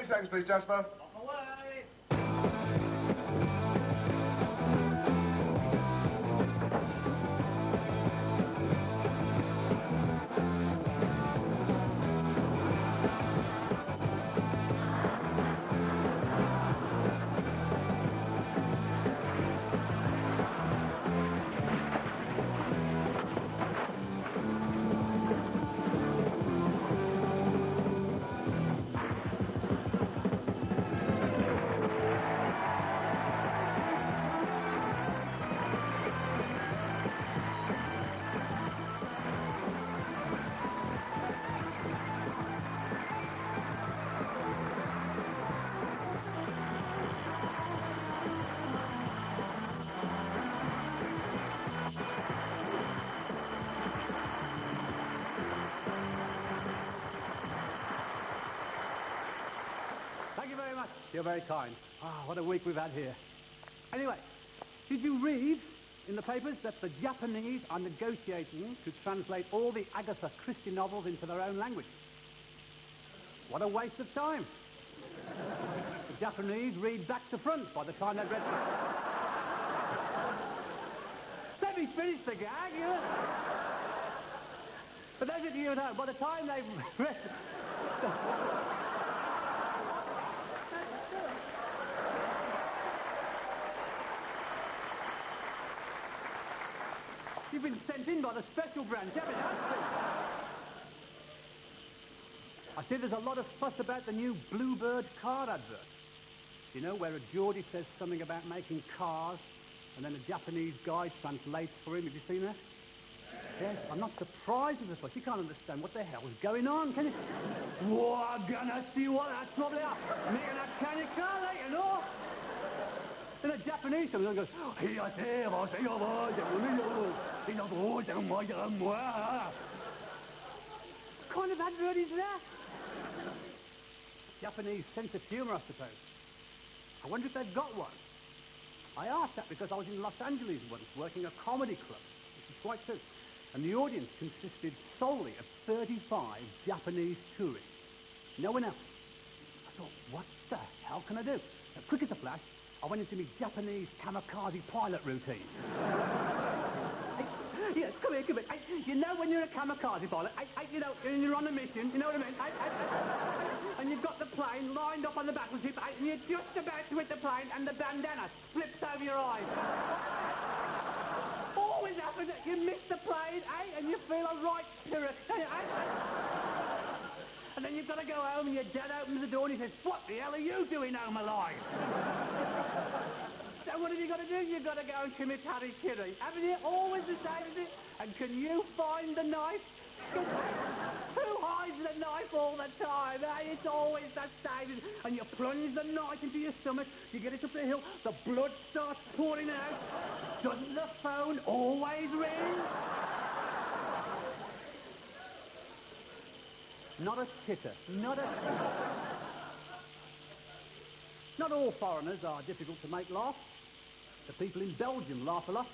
seconds, please, Jasper. Away! Thank you very much. You're very kind. Ah, what a week we've had here. Anyway, did you read in the papers that the Japanese are negotiating to translate all the Agatha Christie novels into their own language? What a waste of time. The Japanese read back to front by the time they've read them. Let me finish the gag, you know. For those of you at home, by the time they've read... You've been sent in by the special branch, haven't you? I see there's a lot of fuss about the new Bluebird car advert. You know, where a Geordie says something about making cars, and then a Japanese guy translates for him. Have you seen that? Yes, I'm not surprised at the fuss. You can't understand what the hell is going on, can you? We're gonna see what that's probably up. Me and that can you car, you know? And the Japanese comes and goes, what kind of advert is that? Japanese sense of humour, I suppose. I wonder if they've got one. I asked that because I was in Los Angeles once working a comedy club, which is quite true. And the audience consisted solely of 35 Japanese tourists. No one else. I thought, what the hell can I do? So quick as a flash, I went into my Japanese kamikaze pilot routine. Yes, come here. You know when you're a kamikaze pilot, you know, and you're on a mission, you know what I mean? And you've got the plane lined up on the battleship, and you're just about to hit the plane, and the bandana slips over your eyes. Always happens that you miss the plane, and you feel a right pyrrhic. And then you've got to go home, and your dad opens the door, and he says, what the hell are you doing home alive? So what have you got to do? You've got to go and commit harikiri. Haven't you? Always the same, isn't it? And can you find the knife? Who hides the knife all the time? It's always the same. And you plunge the knife into your stomach, you get it up the hill, the blood starts pouring out. Doesn't the phone always ring? Not a titter. Not a titter. Not all foreigners are difficult to make laugh. The people in Belgium laugh a lot.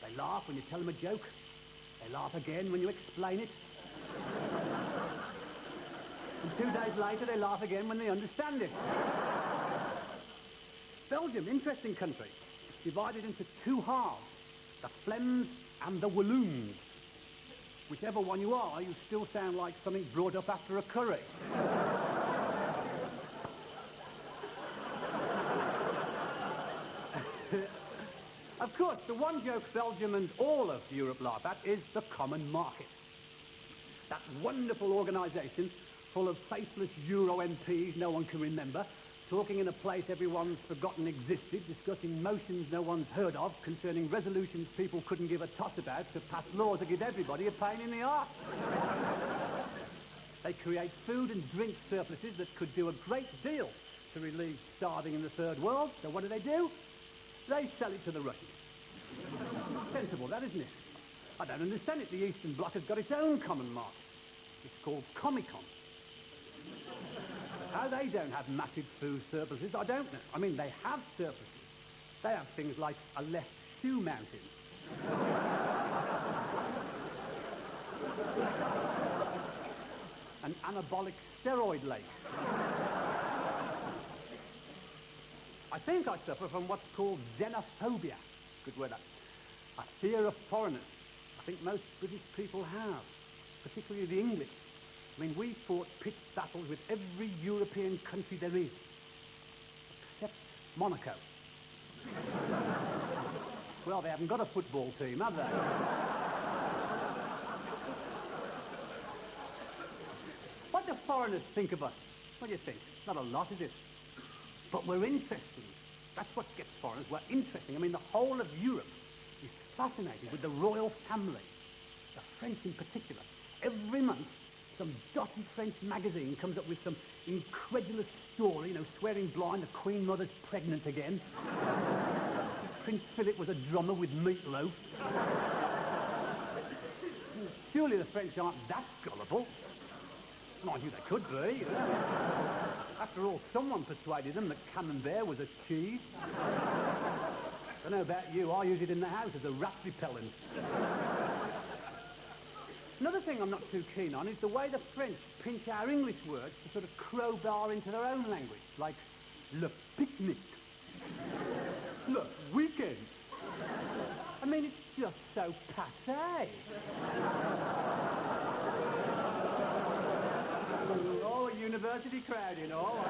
They laugh when you tell them a joke. They laugh again when you explain it. And 2 days later, they laugh again when they understand it. Belgium, interesting country. It's divided into two halves, the Flems and the Walloons. Whichever one you are, you still sound like something brought up after a curry. Of course, the one joke Belgium and all of Europe laugh at is the common market. That wonderful organisation full of faceless Euro MPs no one can remember, talking in a place everyone's forgotten existed, discussing motions no one's heard of, concerning resolutions people couldn't give a toss about, to pass laws that give everybody a pain in the arse. They create food and drink surpluses that could do a great deal to relieve starving in the third world. So what do? They sell it to the Russians. Sensible, that, isn't it? I don't understand it. The Eastern Bloc has got its own common market. It's called Comicon. How they don't have massive food surpluses, I don't know. I mean, they have surpluses. They have things like a left shoe mountain. An anabolic steroid lake. I think I suffer from what's called xenophobia. Good word, that. A fear of foreigners. I think most British people have, particularly the English. I mean, we fought pitched battles with every European country there is, except Monaco. Well, they haven't got a football team, have they? What do foreigners think of us? What do you think? Not a lot, is it? But we're interesting. That's what gets foreigners. We're interesting. I mean, the whole of Europe is fascinated with the royal family, the French in particular. Every month, some dotty French magazine comes up with some incredulous story, you know, swearing blind the Queen Mother's pregnant again. Prince Philip was a drummer with meatloaf. Surely the French aren't that gullible. Mind you, they could be. You know? After all, someone persuaded them that camembert was a cheese. I don't know about you, I use it in the house as a rat repellent. Another thing I'm not too keen on is the way the French pinch our English words to sort of crowbar into their own language, like le picnic, le weekend. I mean, it's just so passé. Oh, a university crowd, you know.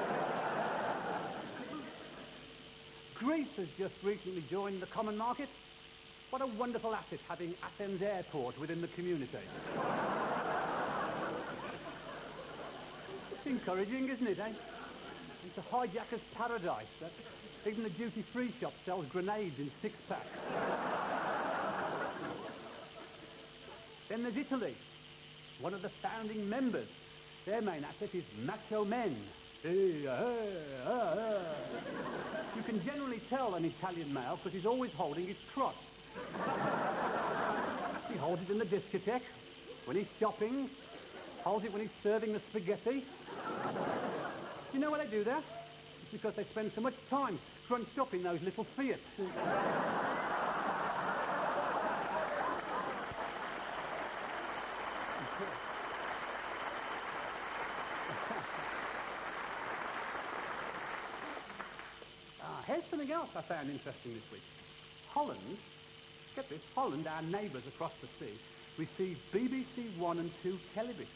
Greece has just recently joined the common market. What a wonderful asset having Athens Airport within the community. It's encouraging, isn't it, eh? It's a hijacker's paradise. Even the duty-free shop sells grenades in six-packs. Then there's Italy, one of the founding members. Their main asset is macho men. You can generally tell an Italian male because he's always holding his crotch. He holds it in the discotheque, when he's shopping, holds it when he's serving the spaghetti. You know why they do that? It's because they spend so much time scrunched up in those little Fiats. Here's something else I found interesting this week. Holland, get this, Holland, our neighbours across the sea, receive BBC 1 and 2 television.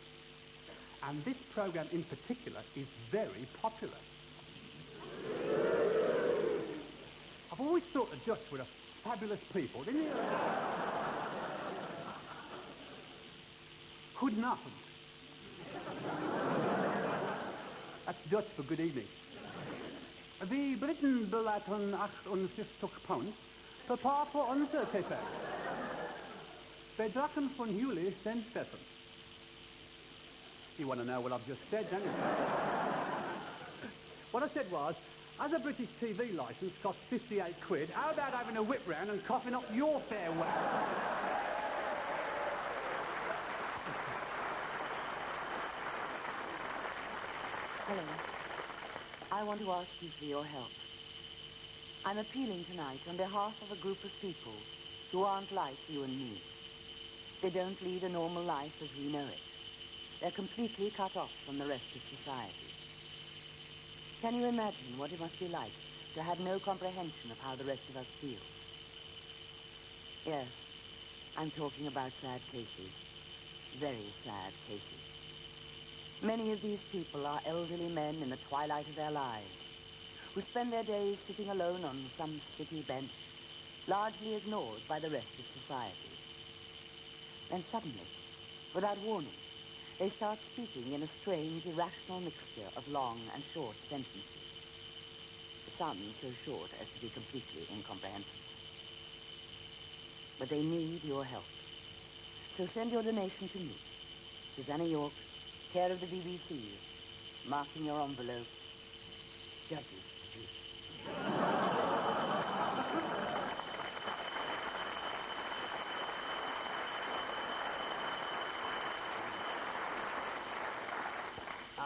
And this programme in particular is very popular. I've always thought the Dutch were a fabulous people, didn't you? Goedenavond. That's Dutch for good evening. The Britten belaten 58 pound per paar voor onze tv. Bedragen van jullie zijn beter. You want to know what I've just said, don't you? What I said was, as a British TV licence costs 58 quid, how about having a whip round and coughing up your fair whack? Hello. I want to ask you for your help. I'm appealing tonight on behalf of a group of people who aren't like you and me. They don't lead a normal life as we know it. They're completely cut off from the rest of society. Can you imagine what it must be like to have no comprehension of how the rest of us feel? Yes, I'm talking about sad cases. Very sad cases. Many of these people are elderly men in the twilight of their lives, who spend their days sitting alone on some city bench, largely ignored by the rest of society. Then suddenly, without warning, they start speaking in a strange, irrational mixture of long and short sentences. Some so short as to be completely incomprehensible. But they need your help. So send your donation to me, Susanna York, care of the BBC, marking your envelope, Judges Street.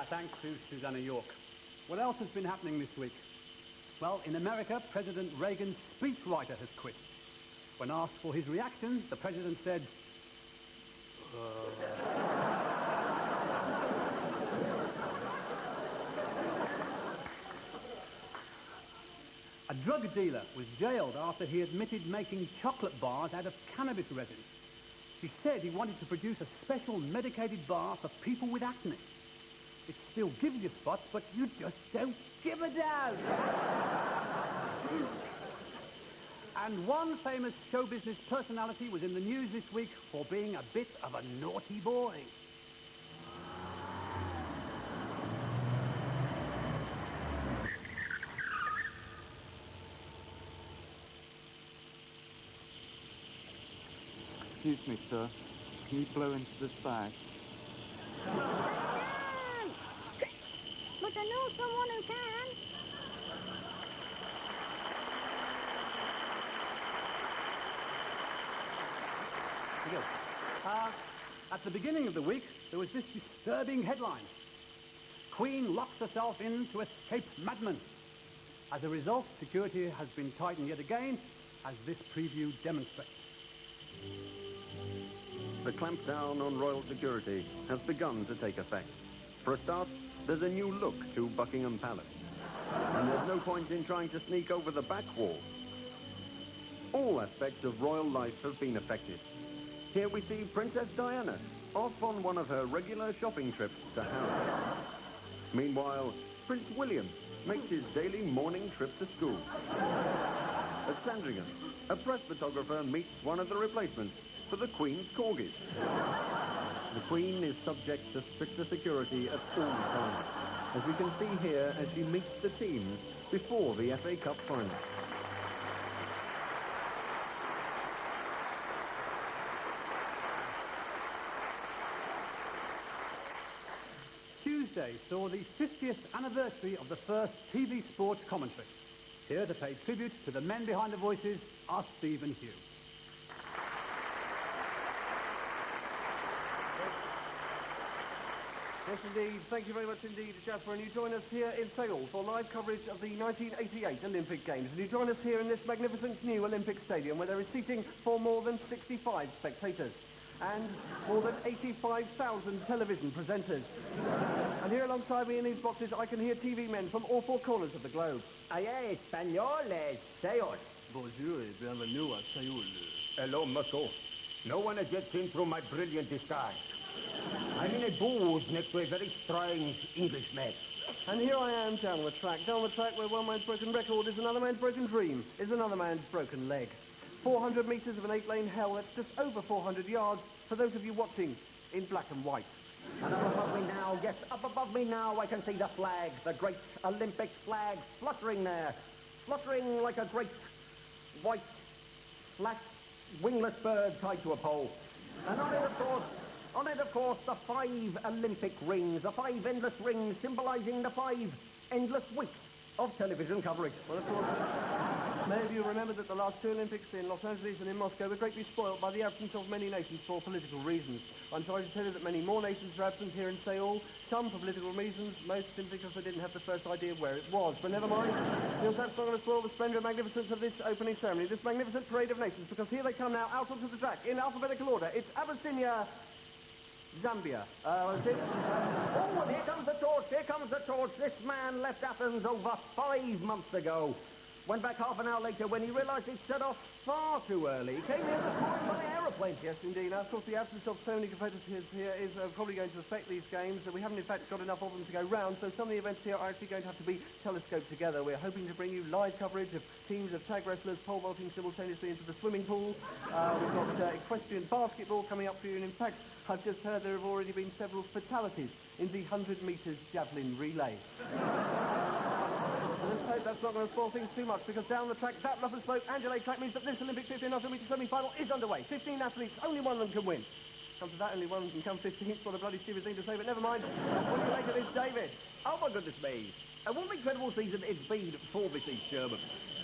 Thanks to Susanna York. What else has been happening this week? Well, in America, President Reagan's speechwriter has quit. When asked for his reaction, the president said, A drug dealer was jailed after he admitted making chocolate bars out of cannabis resin. He said he wanted to produce a special medicated bar for people with acne. It still gives you spots, but you just don't give a damn. And one famous show business personality was in the news this week for being a bit of a naughty boy. Excuse me, sir. Can you blow into this bag? But I know someone who can. Here we go. At the beginning of the week, there was this disturbing headline. Queen locks herself in to escape madman. As a result, security has been tightened yet again, as this preview demonstrates. The clampdown on royal security has begun to take effect. For a start, there's a new look to Buckingham Palace. And there's no point in trying to sneak over the back wall. All aspects of royal life have been affected. Here we see Princess Diana off on one of her regular shopping trips to Harrow. Meanwhile, Prince William makes his daily morning trip to school. At Sandringham, a press photographer meets one of the replacements for the Queen's corgis. The Queen is subject to stricter security at all times, as we can see here as she meets the teams before the FA Cup final. Tuesday saw the 50th anniversary of the first TV sports commentary. Here to pay tribute to the men behind the voices are Steve and Hugh. Yes, indeed. Thank you very much indeed, Jasper. And you join us here in Seoul for live coverage of the 1988 Olympic Games. And you join us here in this magnificent new Olympic Stadium where there is seating for more than 65 spectators and more than 85,000 television presenters. And here alongside me in these boxes, I can hear TV men from all four corners of the globe. Aye, español, Seoul. Bonjour et bienvenue à Seoul. Hello, Moscow. No one has yet seen through my brilliant disguise. I'm in a booth next to a very strange Englishman. And here I am down the track where one man's broken record is another man's broken dream, is another man's broken leg. 400 metres of an 8-lane hell, that's just over 400 yards for those of you watching in black and white. And up above me now, yes, up above me now, I can see the flag, the great Olympic flag, fluttering there. Fluttering like a great white, flat, wingless bird tied to a pole. And on it, of course, the 5 Olympic rings, the 5 endless rings symbolising the 5 endless weeks of television coverage. Well, of course, many of you remember that the last 2 Olympics in Los Angeles and in Moscow were greatly spoilt by the absence of many nations for political reasons. I'm sorry to tell you that many more nations are absent here in Seoul, some for political reasons, most simply because they didn't have the first idea where it was. But never mind, that's not going to spoil the splendour and magnificence of this opening ceremony, this magnificent parade of nations, because here they come now out onto the track in alphabetical order. It's Abyssinia, Zambia. Oh, and here comes the torch, This man left Athens over 5 months ago. Went back half an hour later when he realised he'd set off far too early. He came here this morning by aeroplane. Yes, indeed. Now, of course, the absence of so many competitors here is probably going to affect these games. We haven't, in fact, got enough of them to go round, so some of the events here are actually going to have to be telescoped together. We're hoping to bring you live coverage of teams of tag wrestlers pole vaulting simultaneously into the swimming pool. We've got equestrian basketball coming up for you, and in fact, I've just heard there have already been several fatalities in the 100 metres javelin relay. Let's hope that's not going to spoil things too much, because down the track, that rubber spoke Angelo track means that this Olympic 1500 metre semi-final is underway. 15 athletes, only one of them can win. Come to that, only one can come 15th. What a bloody stupid thing to say, but never mind. What do you make of this, David? Oh, my goodness me. And what an incredible season it's been for this East German.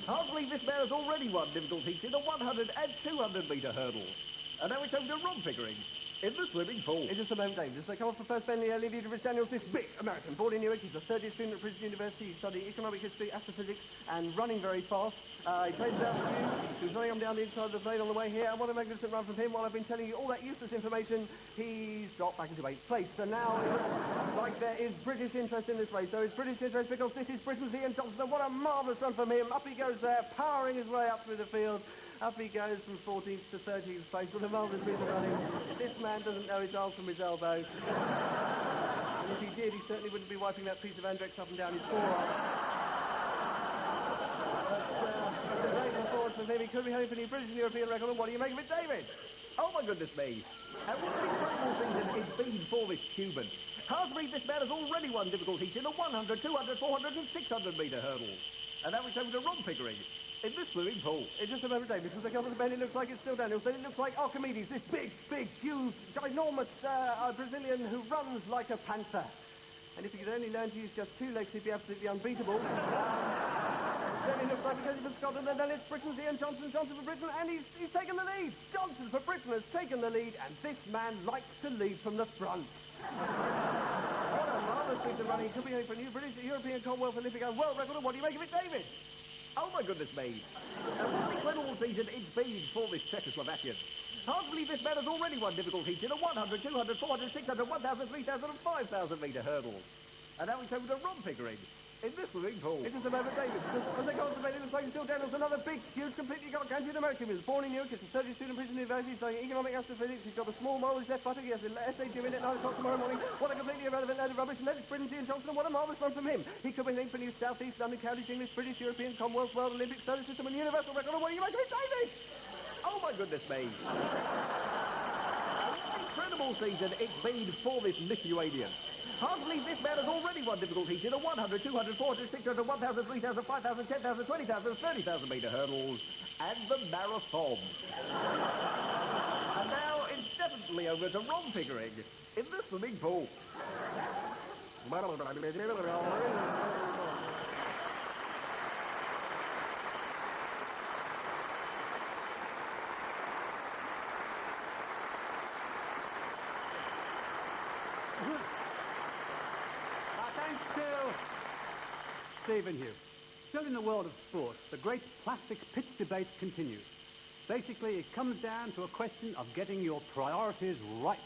Hard to believe this man has already won difficult heats in the 100 and 200 metre hurdles. And now it's over to Ron Pickering in the swimming pool. In just a moment, David. As they come off the first bend, Olivia de Daniels, this big American, born in Newark. He's a third-year student at Princeton University. He's studying economic history, astrophysics, and running very fast. He traces out the view. He was running him down the inside of the plane on the way here. And what a magnificent run from him. While I've been telling you all that useless information, he's dropped back into 8th place. So now it looks like there is British interest in this race. There is British interest because this is Britain's Ian Johnson. And what a marvellous run from him. Up he goes there, powering his way up through the field. Up he goes from 14th to 13th place. What a marvellous piece of running. This man doesn't know his arse from his elbow. And if he did, he certainly wouldn't be wiping that piece of Andrex up and down his forearm. But a great performance from him. He could be hoping for a new British and European record. And what do you make of it, David? Oh, my goodness me. And what an incredible season it's been for this Cuban. Hard to believe this man has already won difficult heats in the 100, 200, 400 and 600 metre hurdles. And now it's over to Ron Pickering in this swimming pool. It's just a moment, David. Since they come to the bend, it looks like it's still Daniels. Then it looks like Archimedes, this big, huge, ginormous Brazilian who runs like a panther. And if he could only learn to use just 2 legs, he'd be absolutely unbeatable. Then it looks like because he's from Scotland, and then it's Britain's Ian Johnson, Johnson for Britain, and he's taken the lead. Johnson for Britain has taken the lead, and this man likes to lead from the front. What a marvellous piece of running. Could be for a new British, European, Commonwealth, Olympic and world record. And what do you make of it, David? Oh, my goodness me. And what an incredible season it's been for this Czechoslovakian. Hard to believe this man has already won difficult heats in the 100, 200, 400, 600, 1,000, 3,000 and 5,000 metre hurdles. And now it's over to Ron Pickering in this swimming pool. It is a moment, David, because as they go on to the bed, it looks like it's still Daniels, another big, huge, completely gargantuan American. He was born in Newark, he's a surgery student at Princeton University, studying economic astrophysics. He's got a small mole, his left buttock, he has an essay due in at 9 o'clock tomorrow morning. What a completely irrelevant load of rubbish. And then it's Britain's Ian Johnson, and what a marvellous run from him. He could be named for New South East London Counties, English, British, European, Commonwealth, World, Olympic, Solar System, and Universal record. And what do you make of it, David? Oh, my goodness me. Incredible season it's been for this Lithuanian. Hard to believe this man has already won difficult heats in the 100, 200, 400, 600, 1,000, 3,000, 5,000, 10,000, 20,000, 30,000 metre hurdles, and the marathon. And now it's definitely over to Ron Pickering in the swimming pool. Thanks to Stephen Hughes. Still in the world of sport, the great plastic pitch debate continues. Basically, it comes down to a question of getting your priorities right.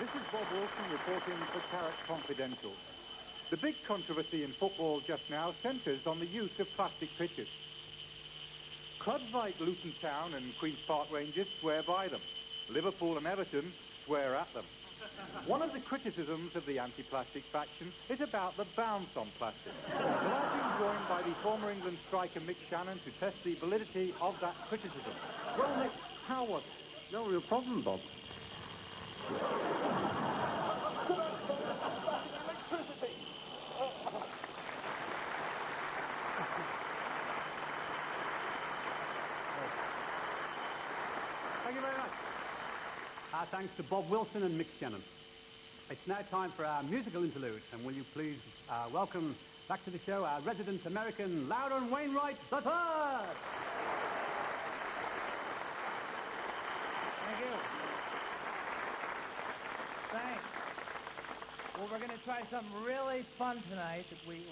This is Bob Wilson reporting for Carrott Confidential. The big controversy in football just now centres on the use of plastic pitches. Clubs like Luton Town and Queen's Park Rangers swear by them. Liverpool and Everton swear at them. One of the criticisms of the anti-plastic faction is about the bounce on plastic. Well, I've been joined by the former England striker Mick Shannon to test the validity of that criticism. Well, Mick, how was it? No real problem, Bob. Thank you very much. Our thanks to Bob Wilson and Mick Shannon. It's now time for our musical interlude, and will you please welcome back to the show our resident American Loudon Wainwright III. Thank you. Thanks. Well, we're going to try something really fun tonight that we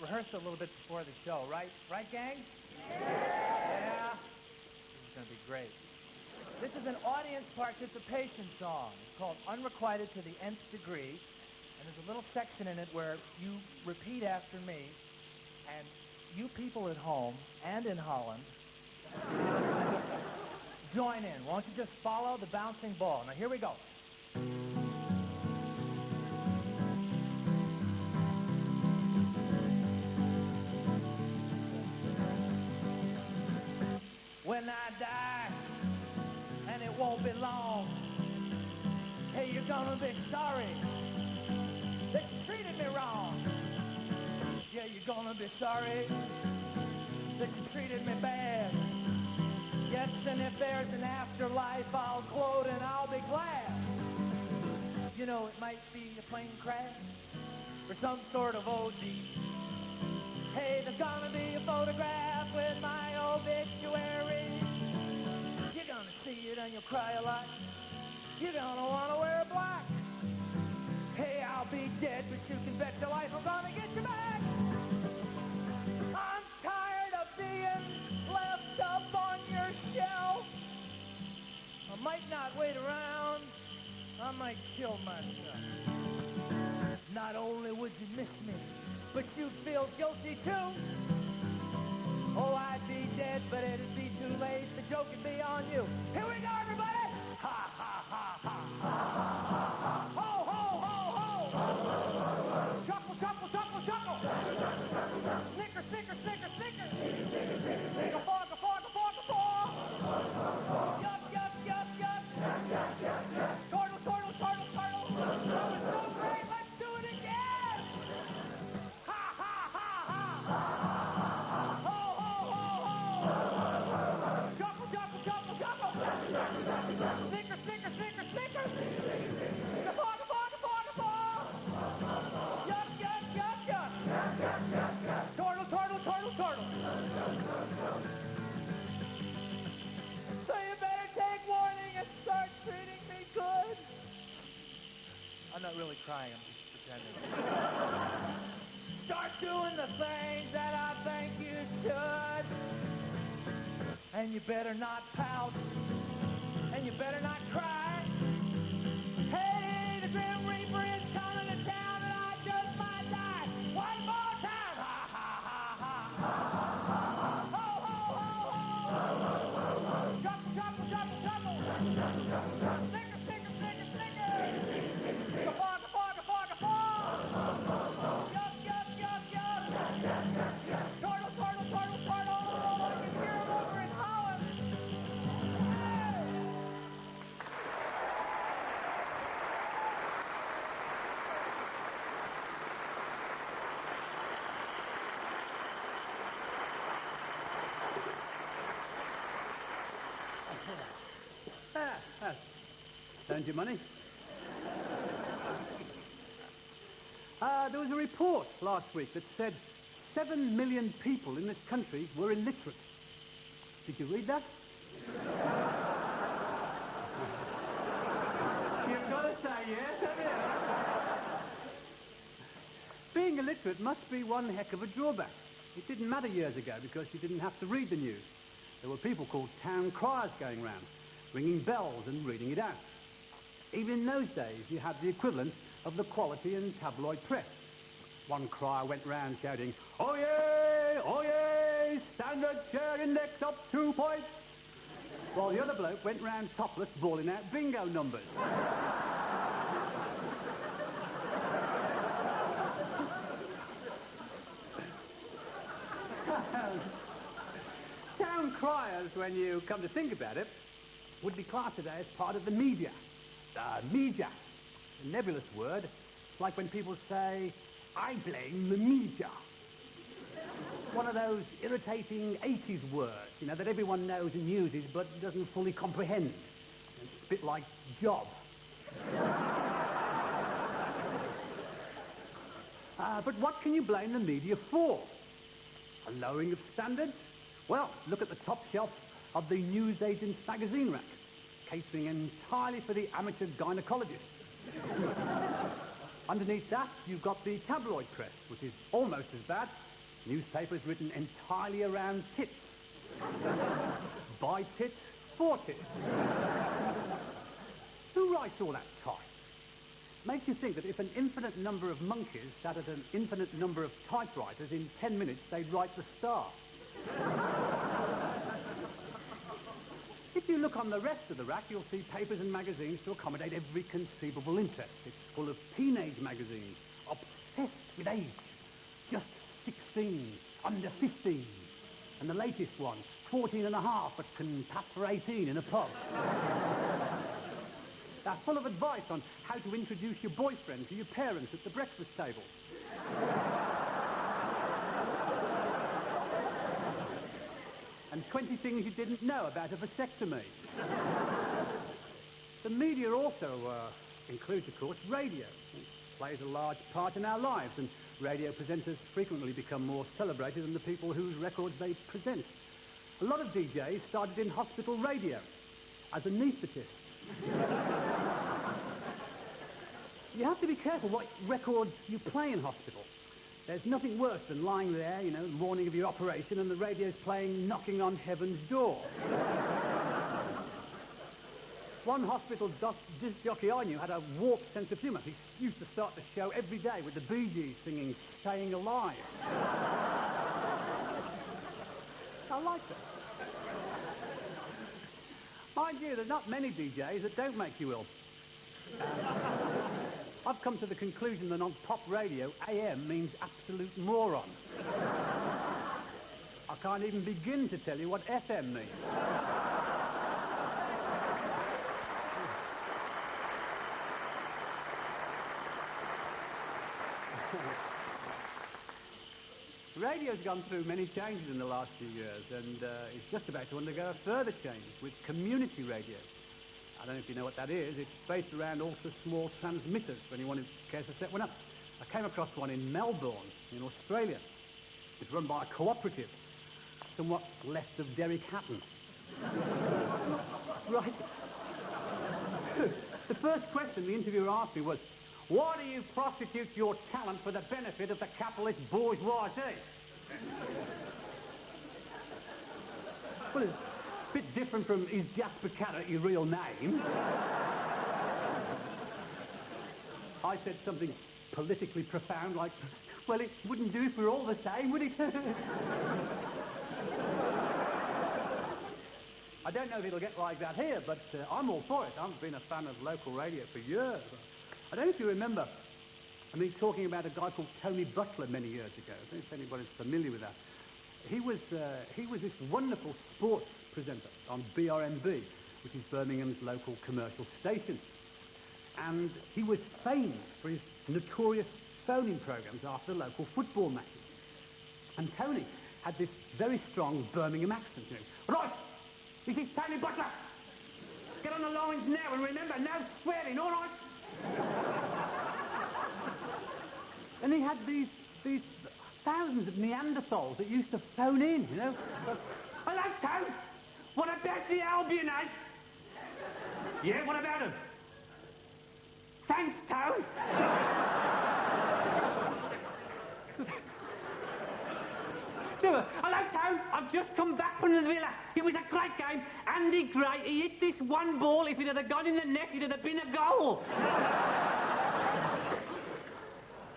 rehearsed a little bit before the show, right? Right, gang? Yeah. This is going to be great. This is an audience participation song. It's called Unrequited to the Nth Degree, and there's a little section in it where you repeat after me, and you people at home and in Holland join in. Won't you just follow the bouncing ball? Now, here we go. When I die, and it won't be long, hey, you're gonna be sorry that you treated me wrong. Yeah, you're gonna be sorry that you treated me bad. Yes, and if there's an afterlife, I'll gloat and I'll be glad. You know, it might be a plane crash or some sort of OD. Hey, there's gonna be a photograph with my obituary. You're gonna see it and you'll cry a lot. You're gonna wanna wear black. Hey, I'll be dead, but you can bet your life I'm gonna get you back. I'm tired of being left up on your shelf. I might not wait around. I might kill myself. Not only would you miss me, but you'd feel guilty too. Oh, I'd be dead, but it'd be too late. The joke would be on you. Here we go, everybody! Ha, ha, ha, ha, ha, ha. Ho, ho, ho, ho! Chuckle, chuckle, chuckle, chuckle! Snicker, snicker, snicker, snicker! Guffaw, guffaw, guffaw, guffaw! Yup, yup, yup, yup! Turtle, turtle, turtle, turtle! That was so great! Let's do it again! Ha, ha, ha, ha! Ho, ho, ho, ho! Chuckle, chuckle, chuckle, chuckle! Snicker, snicker, snicker, snicker! Guffaw, guffaw, guffaw, guffaw! Yup, yup, yup, yup! Turtle, turtle, turtle, turtle! So you better take warning and start treating me good. I'm not really crying, I'm just pretending. Start doing the things that I think you should. And you better not pout. And you better not cry. Hey, the Grim Reaper is coming to town and I just might die. One more time. Ha, ha, ha, ha, ha. Ho, ho, ho, ho. Chuckle, chuckle, chuckle, chuckle. Snicker, snicker, snicker, snicker. Guffaw, guffaw, guffaw, guffaw. Yup, yup, yup, yup. Turtle, turtle, turtle, turtle. I can hear him over in Holland. Hey! Earned your money. There was a report last week that said 7 million people in this country were illiterate. Did you read that? You've got to say yes, haven't you? Being illiterate must be one heck of a drawback. It didn't matter years ago because you didn't have to read the news. There were people called town criers going round, ringing bells and reading it out. Even in those days, you had the equivalent of the quality and tabloid press. One crier went round shouting, oh yay, standard share index up 2 points. While the other bloke went round topless bawling out bingo numbers. Town criers, when you come to think about it, would be classed today as part of the media. Media, a nebulous word. It's like when people say, I blame the media. It's one of those irritating 80s words, you know, that everyone knows and uses but doesn't fully comprehend. It's a bit like job. But what can you blame the media for? A lowering of standards? Well, look at the top shelf of the newsagent's magazine rack, catering entirely for the amateur gynecologist. Underneath that, you've got the tabloid press, which is almost as bad. Newspapers written entirely around tits. By tits, for tits. Who writes all that tosh? Makes you think that if an infinite number of monkeys sat at an infinite number of typewriters, in 10 minutes they'd write the Star. If you look on the rest of the rack, you'll see papers and magazines to accommodate every conceivable interest. It's full of teenage magazines, obsessed with age. Just 16, under 15. And the latest one, 14 and a half, but can pass for 18 in a pub. They're full of advice on how to introduce your boyfriend to your parents at the breakfast table. And 20 things you didn't know about a vasectomy. The media also includes, of course, radio. It plays a large part in our lives, and Radio presenters frequently become more celebrated than the people whose records they present. A lot of DJs started in hospital radio as anaesthetists. You have to be careful what records you play in hospital. There's nothing worse than lying there, you know, morning of your operation, and the radio's playing Knocking on Heaven's Door. One hospital disc jockey I knew had a warped sense of humour. He used to start the show every day with the Bee Gees singing Staying Alive. I like that. Mind you, there's not many DJs that don't make you ill. I've come to the conclusion that on pop radio, AM means absolute moron. I can't even begin to tell you what FM means. Radio's gone through many changes in the last few years, and it's just about to undergo a further change with community radio. I don't know if you know what that is. It's based around ultra-small transmitters, for anyone who cares to set one up. I came across one in Melbourne, in Australia. It's run by a cooperative, somewhat left of Derek Hatton. Right. The first question the interviewer asked me was, why do you prostitute your talent for the benefit of the capitalist bourgeoisie? Well, it's a bit different from, is Jasper Carrott your real name? I said something politically profound like, well, it wouldn't do if we were all the same, would it? I don't know if it'll get like that here, but I'm all for it. I've been a fan of local radio for years. I don't know if you remember me talking about a guy called Tony Butler many years ago. I don't know if anybody's familiar with that. He was this wonderful sports presenter on BRMB, which is Birmingham's local commercial station. And he was famed for his notorious phoning programs after local football matches. And Tony had this very strong Birmingham accent. You know, right, this is Tony Butler. Get on the lines now, and remember, no swearing, all right? And he had these thousands of Neanderthals that used to phone in, you know. Hello, Tone. What about the Albion, eh? Yeah, what about him? Thanks, Tone. Hello, Tone. I've just come back from the Villa. It was a great game. Andy Gray, he hit this one ball. If it had gone in the net, it would have been a goal.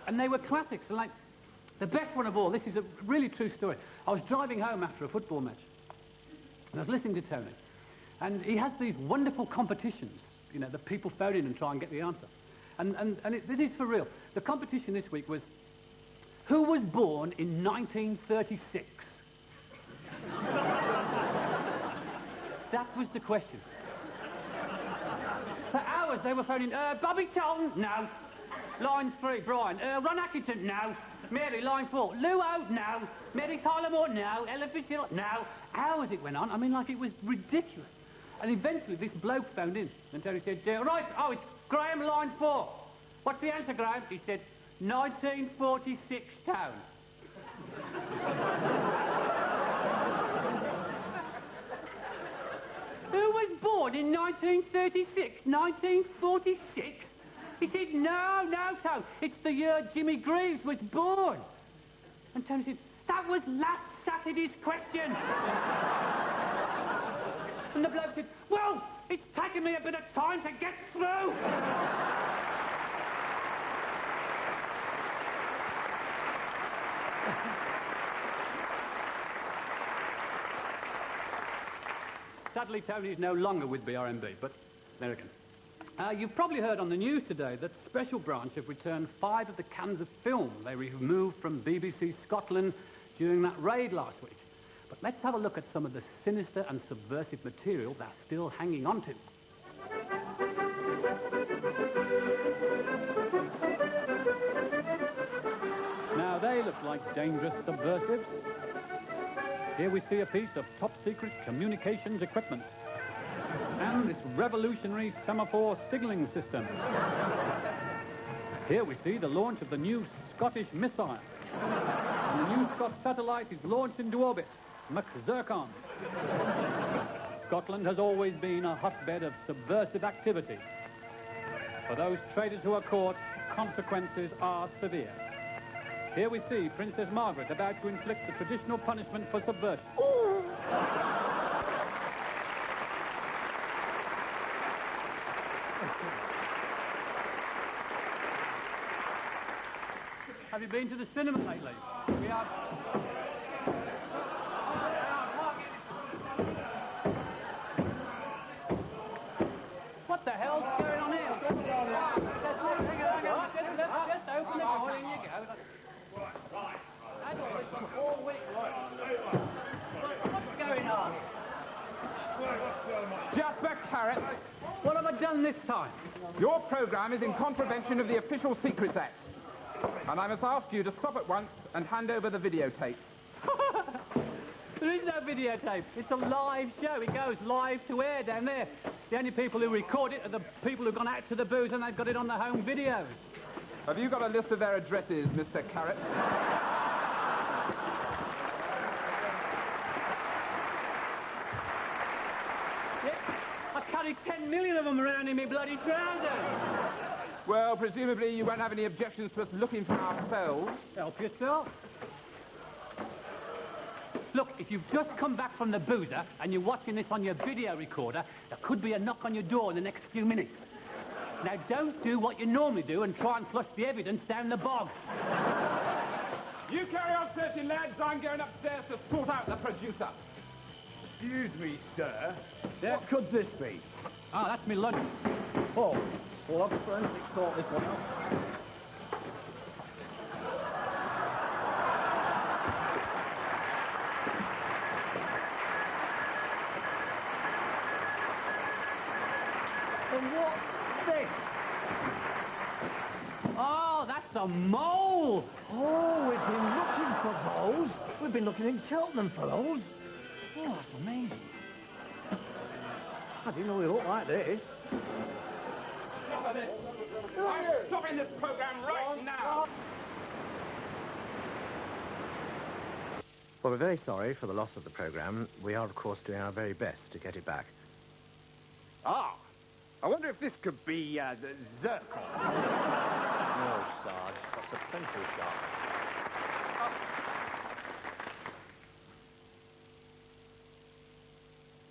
And they were classics. Like, the best one of all, this is a really true story. I was driving home after a football match, and I was listening to Tony. And he has these wonderful competitions, you know, that people phone in and try and get the answer. This is for real. The competition this week was, who was born in 1936? That was the question. For hours they were phoning, Bobby Charlton? No. Line 3, Brian. Ron Atkinson? No. Mary, line 4. Luo? No. Mary Tyler Moore? No. Ella Fitzgerald? No. Hours it went on. I mean, like, it was ridiculous. And eventually this bloke phoned in, and Tony said, right, oh, it's Graham, line 4. What's the answer, Graham? He said, 1946 Town. Who was born in 1936? 1946? He said, no, Tone. It's the year Jimmy Greaves was born. And Tony said, that was last Saturday's question. And the bloke said, well, it's taken me a bit of time to get through. Sadly, Tony is no longer with BRMB, but American. You've probably heard on the news today that Special Branch have returned 5 of the cans of film they removed from BBC Scotland during that raid last week. But let's have a look at some of the sinister and subversive material they're still hanging on to. Now, they look like dangerous subversives. Here we see a piece of top-secret communications equipment and its revolutionary semaphore signalling system. Here we see the launch of the new Scottish missile. And the new Scot satellite is launched into orbit, McZircon. Scotland has always been a hotbed of subversive activity. For those traitors who are caught, consequences are severe. Here we see Princess Margaret about to inflict the traditional punishment for subversion. Have you been to the cinema lately? We are... What the hell's going on here? Just open the door and you go. I've got this one all week. What's going on? Jasper Carrott, What have I done this time? your programme is in contravention of the Official Secrets Act. And I must ask you to stop at once and hand over the videotape. There is no videotape. It's a live show. It goes live to air down there. The only people who record it are the people who've gone out to the booze and they've got it on their home videos. Have you got a list of their addresses, Mr. Carrott? I carry 10 million of them around in me bloody trousers. Well, presumably you won't have any objections to us looking for ourselves. Help yourself. Look, if you've just come back from the boozer and you're watching this on your video recorder, there could be a knock on your door in the next few minutes. Now, don't do what you normally do and try and flush the evidence down the bog. You carry on searching, lads. I'm going upstairs to sort out the producer. Excuse me, sir. What could this be? Ah, that's me lunch. Oh, well, I'll forensic sort this one out. And what's this? Oh, that's a mole. Oh, we've been looking for those. We've been looking in Cheltenham for those. Oh, that's amazing. I didn't know it looked like this. I'm stopping this programme right now. Well, we're very sorry for the loss of the programme. We are, of course, doing our very best to get it back. Ah, I wonder if this could be the zircon. No, Sarge. That's a pencil sharp.